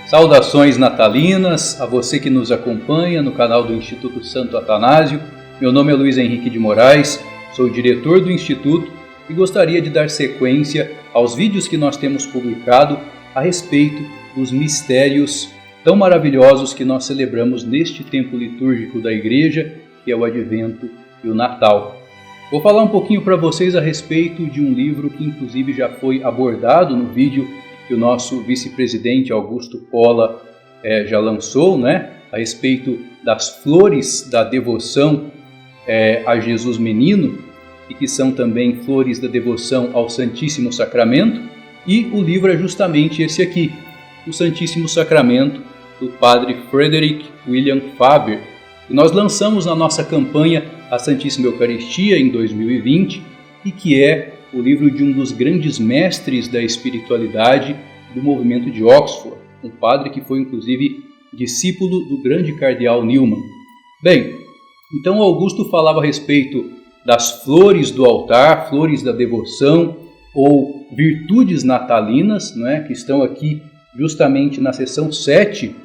Saudações natalinas a você que nos acompanha no canal do Instituto Santo Atanásio. Meu nome é Luiz Henrique de Moraes, sou diretor do Instituto e gostaria de dar sequência aos vídeos que nós temos publicado a respeito dos mistérios tão maravilhosos que nós celebramos neste tempo litúrgico da Igreja, que é o Advento e o Natal. Vou falar um pouquinho para vocês a respeito de um livro que inclusive já foi abordado no vídeo que o nosso vice-presidente Augusto Pola já lançou, a respeito das flores da devoção a Jesus Menino, e que são também flores da devoção ao Santíssimo Sacramento, e o livro é justamente esse aqui, o Santíssimo Sacramento, do Padre Frederick William Faber, que nós lançamos na nossa campanha A Santíssima Eucaristia em 2020, e que é o livro de um dos grandes mestres da espiritualidade do movimento de Oxford, um padre que foi inclusive discípulo do grande cardeal Newman. Bem, então Augusto falava a respeito das flores do altar, flores da devoção ou virtudes natalinas, que estão aqui justamente na seção 7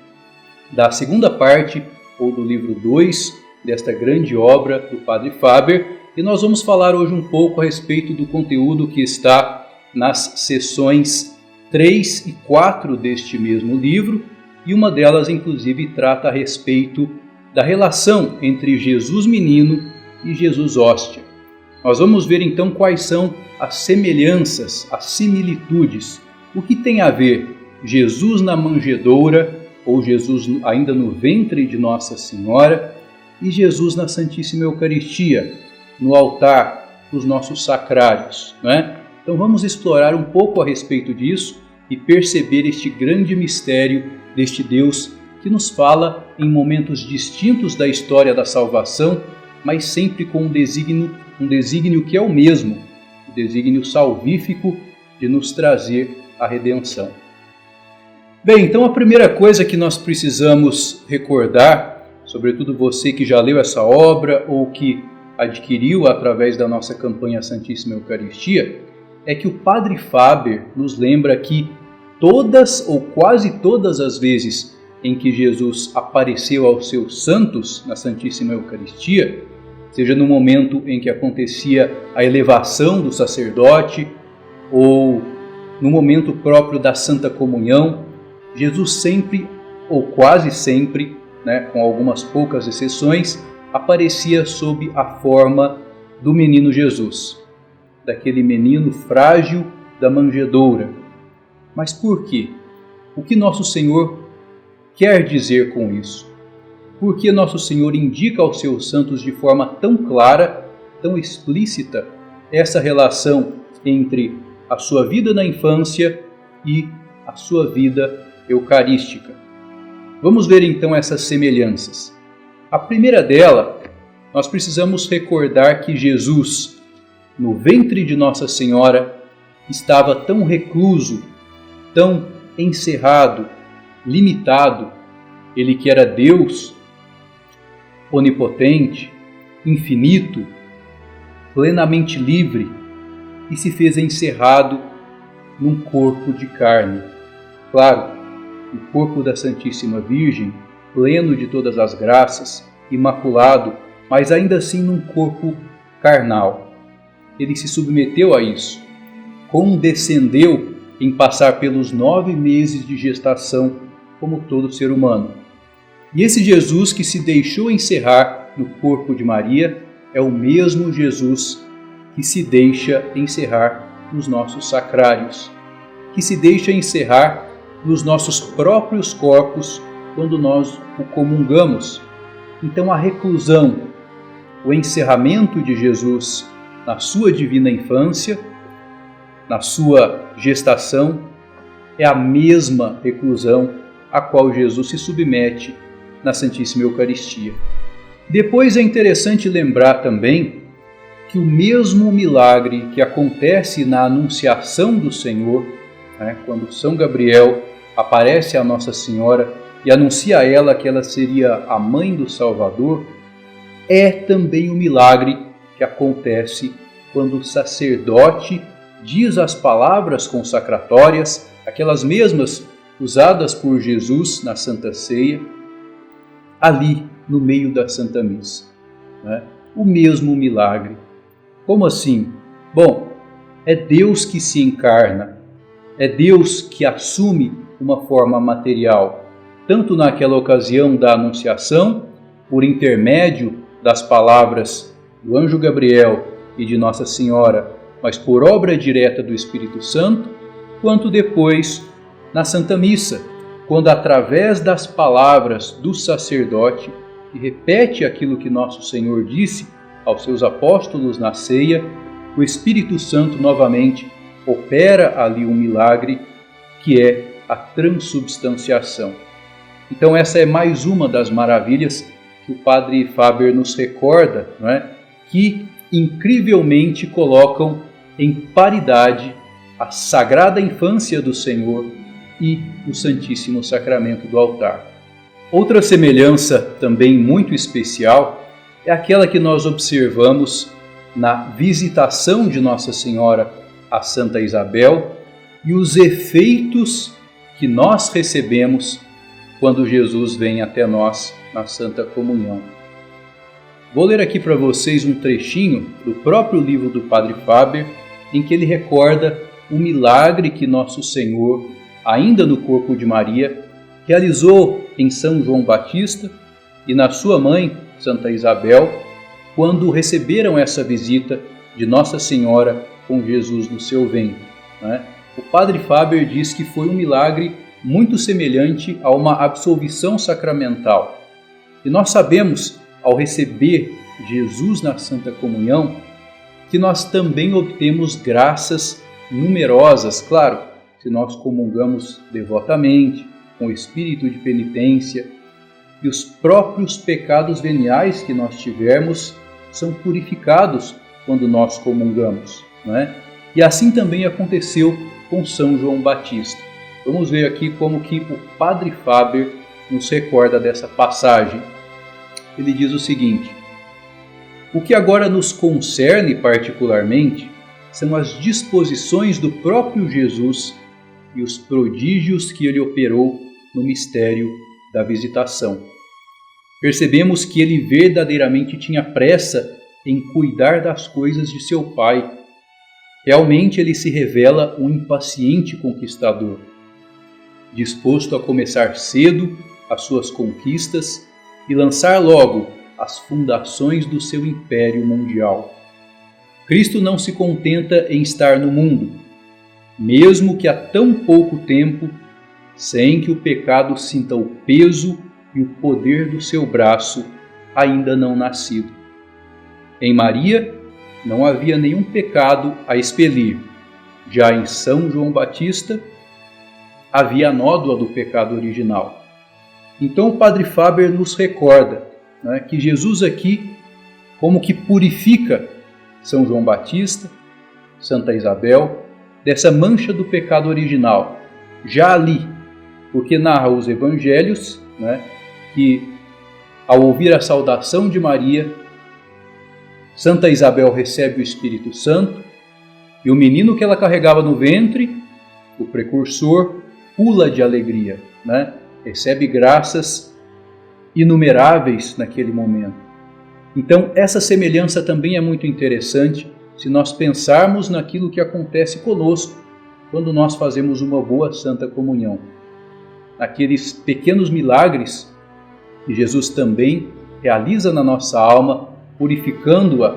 da segunda parte ou do livro 2 desta grande obra do Padre Faber. E nós vamos falar hoje um pouco a respeito do conteúdo que está nas seções 3 e 4 deste mesmo livro, e uma delas inclusive trata a respeito da relação entre Jesus Menino e Jesus Hóstia. Nós vamos ver então quais são as semelhanças, as similitudes, o que tem a ver Jesus na manjedoura, ou Jesus ainda no ventre de Nossa Senhora, e Jesus na Santíssima Eucaristia, no altar dos nossos sacrários. Então vamos explorar um pouco a respeito disso e perceber este grande mistério deste Deus que nos fala em momentos distintos da história da salvação, mas sempre com um desígnio que é o mesmo, o desígnio salvífico de nos trazer a redenção. Bem, então a primeira coisa que nós precisamos recordar, sobretudo você que já leu essa obra ou que adquiriu através da nossa campanha Santíssima Eucaristia, é que o Padre Faber nos lembra que todas ou quase todas as vezes em que Jesus apareceu aos seus santos na Santíssima Eucaristia, seja no momento em que acontecia a elevação do sacerdote ou no momento próprio da Santa Comunhão, Jesus sempre ou quase sempre, com algumas poucas exceções, aparecia sob a forma do menino Jesus, daquele menino frágil da manjedoura. Mas por quê? O que Nosso Senhor quer dizer com isso? Por que Nosso Senhor indica aos seus santos de forma tão clara, tão explícita, essa relação entre a sua vida na infância e a sua vida eucarística? Vamos ver então essas semelhanças. A primeira dela, nós precisamos recordar que Jesus, no ventre de Nossa Senhora, estava tão recluso, tão encerrado, limitado, ele que era Deus, onipotente, infinito, plenamente livre, e se fez encerrado num corpo de carne. Claro, o corpo da Santíssima Virgem, pleno de todas as graças, imaculado, mas ainda assim num corpo carnal. Ele se submeteu a isso, condescendeu em passar pelos 9 meses de gestação como todo ser humano. E esse Jesus que se deixou encerrar no corpo de Maria é o mesmo Jesus que se deixa encerrar nos nossos sacrários, que se deixa encerrar nos nossos próprios corpos quando nós o comungamos. Então a reclusão, o encerramento de Jesus na sua divina infância, na sua gestação, é a mesma reclusão a qual Jesus se submete na Santíssima Eucaristia. Depois é interessante lembrar também que o mesmo milagre que acontece na Anunciação do Senhor, quando São Gabriel aparece a Nossa Senhora e anuncia a ela que ela seria a mãe do Salvador, é também o milagre que acontece quando o sacerdote diz as palavras consacratórias, aquelas mesmas usadas por Jesus na Santa Ceia, ali no meio da Santa Missa, né? O mesmo milagre. Como assim? Bom, é Deus que se encarna, é Deus que assume uma forma material, tanto naquela ocasião da Anunciação, por intermédio das palavras do anjo Gabriel e de Nossa Senhora, mas por obra direta do Espírito Santo, quanto depois na Santa Missa, quando através das palavras do sacerdote, que repete aquilo que Nosso Senhor disse aos seus apóstolos na ceia, o Espírito Santo novamente opera ali um milagre que é a transubstanciação. Então essa é mais uma das maravilhas que o Padre Faber nos recorda, não é? Que incrivelmente colocam em paridade a sagrada infância do Senhor e o Santíssimo Sacramento do altar. Outra semelhança também muito especial é aquela que nós observamos na visitação de Nossa Senhora a Santa Isabel e os efeitos que nós recebemos quando Jesus vem até nós na Santa Comunhão. Vou ler aqui para vocês um trechinho do próprio livro do Padre Faber, em que ele recorda o milagre que Nosso Senhor, ainda no corpo de Maria, realizou em São João Batista e na sua mãe, Santa Isabel, quando receberam essa visita de Nossa Senhora com Jesus no seu ventre, né? O Padre Faber diz que foi um milagre muito semelhante a uma absolvição sacramental. E nós sabemos, ao receber Jesus na Santa Comunhão, que nós também obtemos graças numerosas, claro, se nós comungamos devotamente, com espírito de penitência, e os próprios pecados veniais que nós tivermos são purificados quando nós comungamos, não é? E assim também aconteceu com São João Batista. Vamos ver aqui como que o Padre Faber nos recorda dessa passagem. Ele diz o seguinte: o que agora nos concerne particularmente são as disposições do próprio Jesus e os prodígios que ele operou no mistério da visitação. Percebemos que ele verdadeiramente tinha pressa em cuidar das coisas de seu Pai. Realmente ele se revela um impaciente conquistador, disposto a começar cedo as suas conquistas e lançar logo as fundações do seu império mundial. Cristo não se contenta em estar no mundo, mesmo que há tão pouco tempo, sem que o pecado sinta o peso e o poder do seu braço ainda não nascido. Em Maria não havia nenhum pecado a expelir. Já em São João Batista havia a nódoa do pecado original. Então o Padre Faber nos recorda, né, que Jesus aqui como que purifica São João Batista, Santa Isabel, dessa mancha do pecado original, já ali, porque narra os evangelhos, né, que ao ouvir a saudação de Maria, Santa Isabel recebe o Espírito Santo e o menino que ela carregava no ventre, o precursor, pula de alegria, né? Recebe graças inumeráveis naquele momento. Então, essa semelhança também é muito interessante se nós pensarmos naquilo que acontece conosco quando nós fazemos uma boa Santa Comunhão. Naqueles pequenos milagres que Jesus também realiza na nossa alma, purificando-a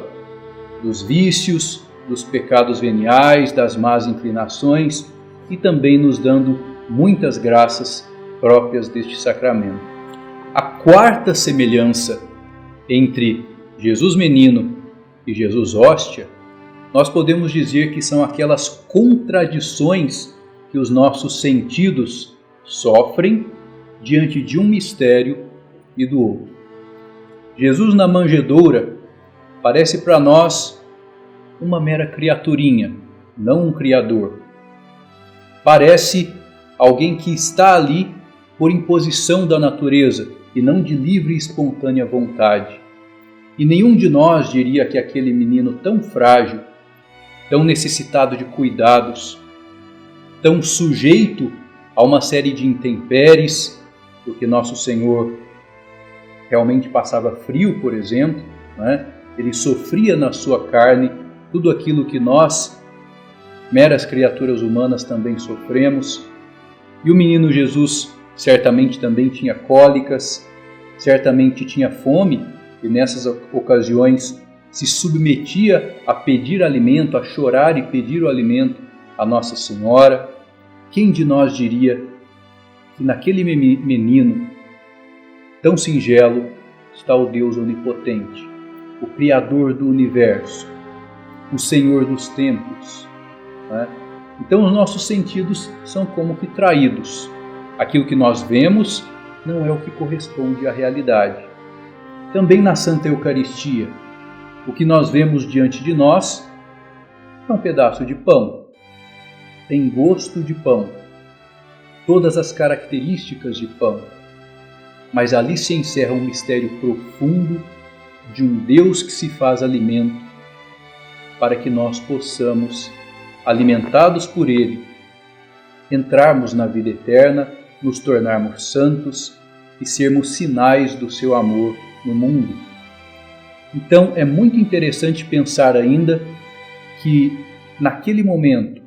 dos vícios, dos pecados veniais, das más inclinações e também nos dando muitas graças próprias deste sacramento. A quarta semelhança entre Jesus menino e Jesus hóstia, nós podemos dizer que são aquelas contradições que os nossos sentidos sofrem diante de um mistério e do outro. Jesus na manjedoura parece para nós uma mera criaturinha, não um criador. Parece alguém que está ali por imposição da natureza e não de livre e espontânea vontade. E nenhum de nós diria que aquele menino tão frágil, tão necessitado de cuidados, tão sujeito a uma série de intempéries, porque Nosso Senhor realmente passava frio, por exemplo, né? Ele sofria na sua carne tudo aquilo que nós, meras criaturas humanas, também sofremos. E o menino Jesus certamente também tinha cólicas, certamente tinha fome, e nessas ocasiões se submetia a pedir alimento, a chorar e pedir o alimento a Nossa Senhora. Quem de nós diria que naquele menino tão singelo está o Deus onipotente, o Criador do universo, o Senhor dos tempos, né? Então os nossos sentidos são como que traídos. Aquilo que nós vemos não é o que corresponde à realidade. Também na Santa Eucaristia, o que nós vemos diante de nós é um pedaço de pão, tem gosto de pão, todas as características de pão, mas ali se encerra um mistério profundo de um Deus que se faz alimento para que nós possamos, alimentados por Ele, entrarmos na vida eterna, nos tornarmos santos e sermos sinais do seu amor no mundo. Então é muito interessante pensar ainda que naquele momento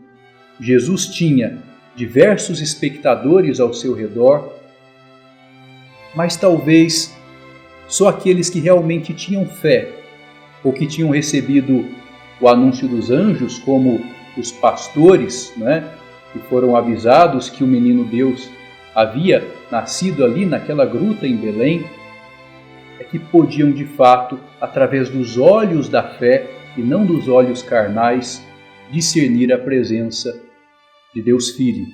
Jesus tinha diversos espectadores ao seu redor, mas talvez só aqueles que realmente tinham fé ou que tinham recebido o anúncio dos anjos, como os pastores, né, que foram avisados que o menino Deus havia nascido ali naquela gruta em Belém, é que podiam de fato, através dos olhos da fé e não dos olhos carnais, discernir a presença de Deus Filho,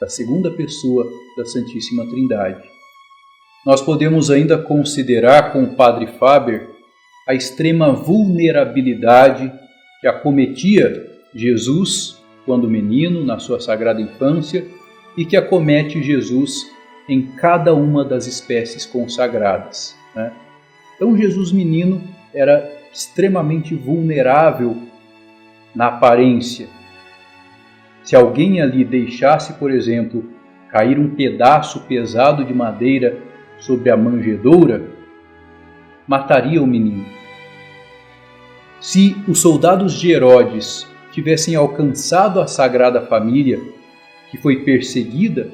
da segunda pessoa da Santíssima Trindade. Nós podemos ainda considerar com o Padre Faber a extrema vulnerabilidade que acometia Jesus quando menino, na sua sagrada infância, e que acomete Jesus em cada uma das espécies consagradas, né? Então Jesus menino era extremamente vulnerável na aparência. Se alguém ali deixasse, por exemplo, cair um pedaço pesado de madeira sobre a manjedoura, mataria o menino. Se os soldados de Herodes tivessem alcançado a Sagrada Família, que foi perseguida,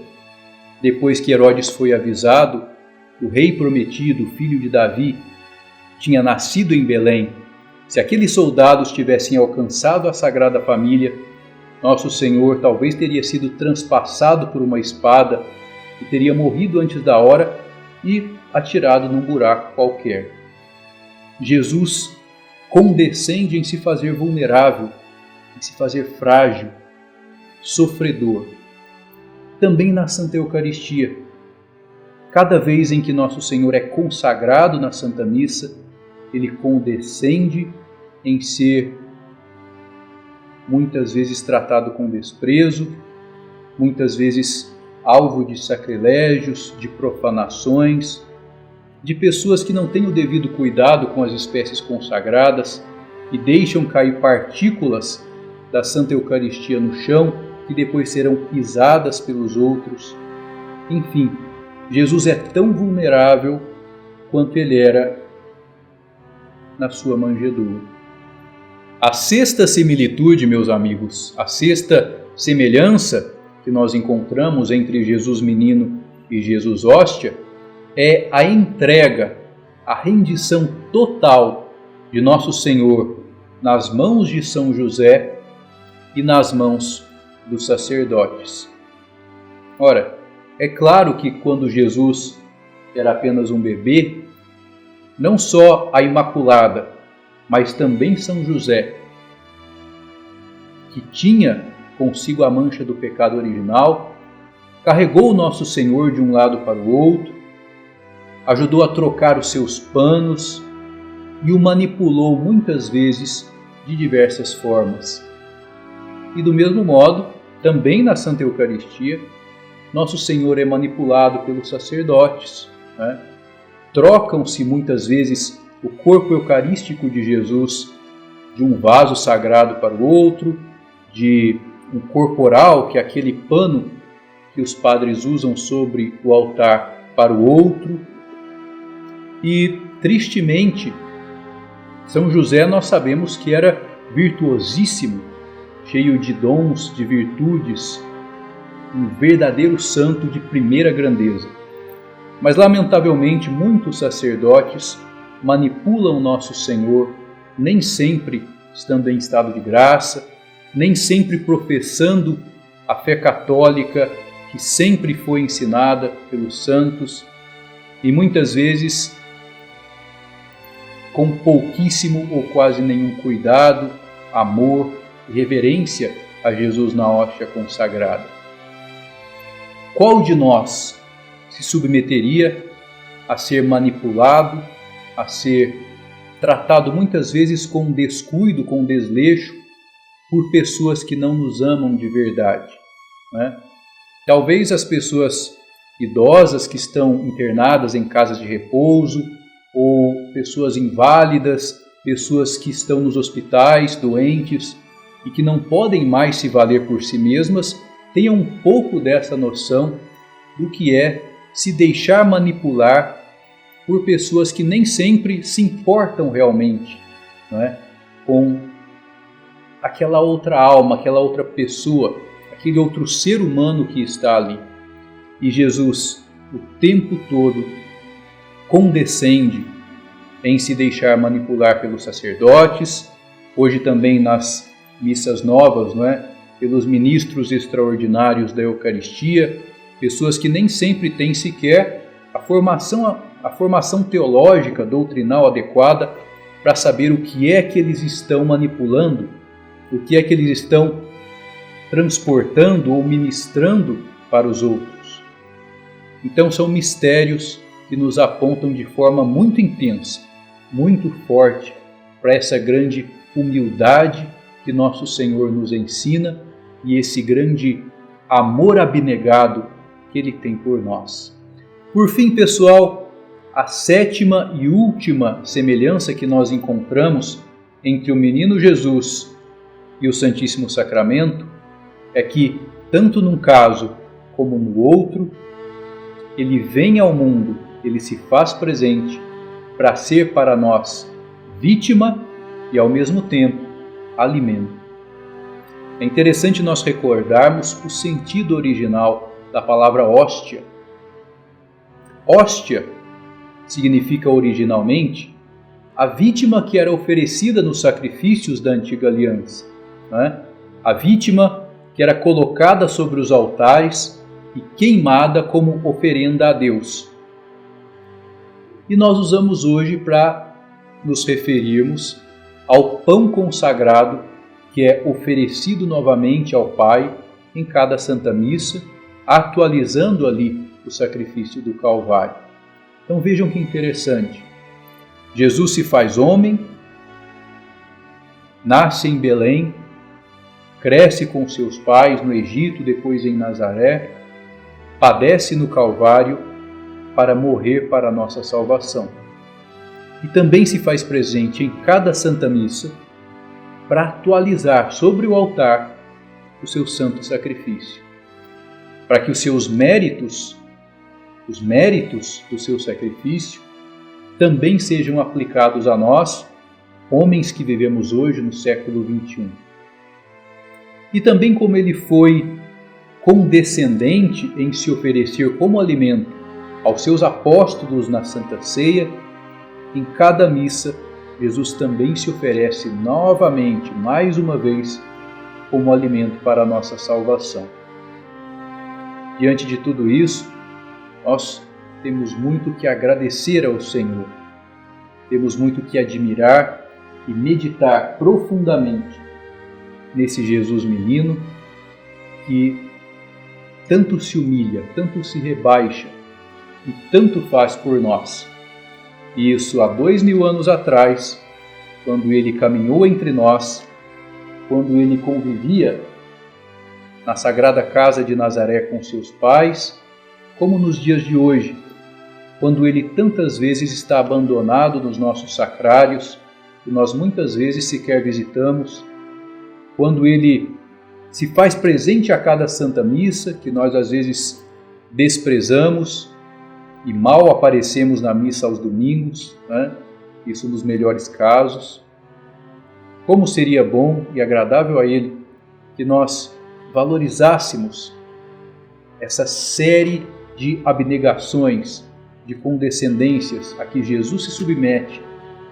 depois que Herodes foi avisado, o rei prometido, filho de Davi, tinha nascido em Belém. Se aqueles soldados tivessem alcançado a Sagrada Família, Nosso Senhor talvez teria sido transpassado por uma espada e teria morrido antes da hora e atirado num buraco qualquer. Jesus condescende em se fazer vulnerável, em se fazer frágil, sofredor. Também na Santa Eucaristia, cada vez em que Nosso Senhor é consagrado na Santa Missa, Ele condescende em ser muitas vezes tratado com desprezo, muitas vezes alvo de sacrilégios, de profanações, de pessoas que não têm o devido cuidado com as espécies consagradas e deixam cair partículas da Santa Eucaristia no chão, que depois serão pisadas pelos outros. Enfim, Jesus é tão vulnerável quanto ele era na sua manjedoura. A sexta similitude, meus amigos, a sexta semelhança que nós encontramos entre Jesus menino e Jesus hóstia é a entrega, a rendição total de Nosso Senhor nas mãos de São José e nas mãos dos sacerdotes. Ora, é claro que quando Jesus era apenas um bebê, não só a Imaculada, mas também São José, que tinha consigo a mancha do pecado original, carregou o Nosso Senhor de um lado para o outro, ajudou a trocar os seus panos e o manipulou muitas vezes de diversas formas. E do mesmo modo, também na Santa Eucaristia, Nosso Senhor é manipulado pelos sacerdotes, né? Trocam-se muitas vezes o corpo eucarístico de Jesus de um vaso sagrado para o outro, de um corporal, que é aquele pano que os padres usam sobre o altar para o outro. E, tristemente, São José nós sabemos que era virtuosíssimo, cheio de dons, de virtudes, um verdadeiro santo de primeira grandeza. Mas, lamentavelmente, muitos sacerdotes manipulam nosso Senhor, nem sempre estando em estado de graça, nem sempre professando a fé católica que sempre foi ensinada pelos santos, e muitas vezes com pouquíssimo ou quase nenhum cuidado, amor e reverência a Jesus na hóstia consagrada. Qual de nós se submeteria a ser manipulado, a ser tratado muitas vezes com descuido, com desleixo, por pessoas que não nos amam de verdade, né? Talvez as pessoas idosas que estão internadas em casas de repouso, ou pessoas inválidas, pessoas que estão nos hospitais, doentes, e que não podem mais se valer por si mesmas, tenham um pouco dessa noção do que é se deixar manipular por pessoas que nem sempre se importam realmente, não é? Com aquela outra alma, aquela outra pessoa, aquele outro ser humano que está ali. E Jesus, o tempo todo, condescende em se deixar manipular pelos sacerdotes, hoje também nas missas novas, não é? Pelos ministros extraordinários da Eucaristia, pessoas que nem sempre têm sequer a formação teológica, doutrinal adequada para saber o que é que eles estão manipulando, o que é que eles estão transportando ou ministrando para os outros. Então são mistérios que nos apontam de forma muito intensa, muito forte, para essa grande humildade que nosso Senhor nos ensina e esse grande amor abnegado que Ele tem por nós. Por fim, pessoal, a sétima e última semelhança que nós encontramos entre o menino Jesus e o Santíssimo Sacramento é que, tanto num caso como no outro, Ele vem ao mundo, Ele se faz presente para ser para nós vítima e, ao mesmo tempo, alimento. É interessante nós recordarmos o sentido original da palavra hóstia. Hóstia significa originalmente a vítima que era oferecida nos sacrifícios da antiga aliança, né? A vítima que era colocada sobre os altares e queimada como oferenda a Deus. E nós usamos hoje para nos referirmos ao pão consagrado que é oferecido novamente ao Pai em cada Santa Missa, atualizando ali o sacrifício do Calvário. Então vejam que interessante. Jesus se faz homem, nasce em Belém, cresce com seus pais no Egito, depois em Nazaré, padece no Calvário para morrer para a nossa salvação. E também se faz presente em cada Santa Missa para atualizar sobre o altar o seu santo sacrifício, para que os seus méritos, os méritos do seu sacrifício, também sejam aplicados a nós, homens que vivemos hoje no século XXI. E também como ele foi condescendente em se oferecer como alimento aos seus apóstolos na Santa Ceia, em cada missa, Jesus também se oferece novamente, mais uma vez, como alimento para a nossa salvação. Diante de tudo isso, nós temos muito que agradecer ao Senhor, temos muito que admirar e meditar profundamente nesse Jesus menino que tanto se humilha, tanto se rebaixa e tanto faz por nós. Isso há 2000 anos atrás, quando ele caminhou entre nós, quando ele convivia na Sagrada Casa de Nazaré com seus pais, como nos dias de hoje, quando ele tantas vezes está abandonado nos nossos sacrários, que nós muitas vezes sequer visitamos, quando ele se faz presente a cada Santa Missa, que nós às vezes desprezamos e mal aparecemos na missa aos domingos, né? Isso nos melhores casos. Como seria bom e agradável a Ele que nós valorizássemos essa série de abnegações, de condescendências a que Jesus se submete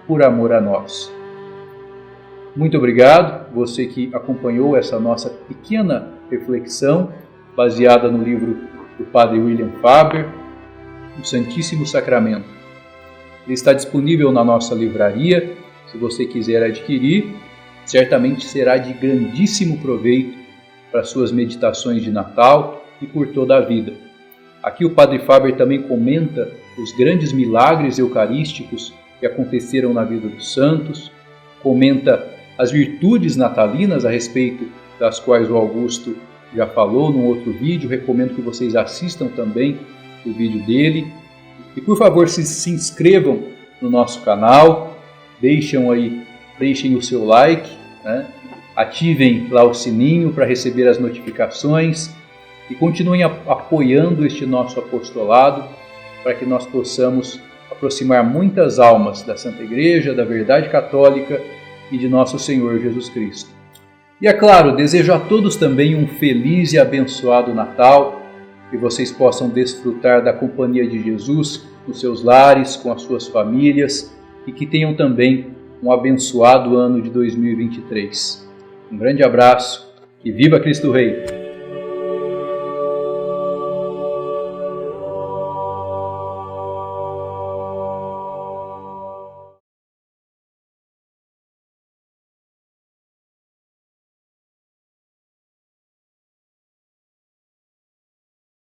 por amor a nós. Muito obrigado, você que acompanhou essa nossa pequena reflexão, baseada no livro do Padre William Faber, O Santíssimo Sacramento. Ele está disponível na nossa livraria, se você quiser adquirir, certamente será de grandíssimo proveito para suas meditações de Natal e por toda a vida. Aqui o Padre Faber também comenta os grandes milagres eucarísticos que aconteceram na vida dos santos, comenta as virtudes natalinas a respeito das quais o Augusto já falou num outro vídeo. Recomendo que vocês assistam também o vídeo dele. E por favor, se inscrevam no nosso canal, deixem o seu like, né? Ativem lá o sininho para receber as notificações e continuem apoiando este nosso apostolado para que nós possamos aproximar muitas almas da Santa Igreja, da verdade católica e de nosso Senhor Jesus Cristo. E é claro, desejo a todos também um feliz e abençoado Natal, que vocês possam desfrutar da companhia de Jesus nos seus lares, com as suas famílias, e que tenham também um abençoado ano de 2023. Um grande abraço e viva Cristo Rei!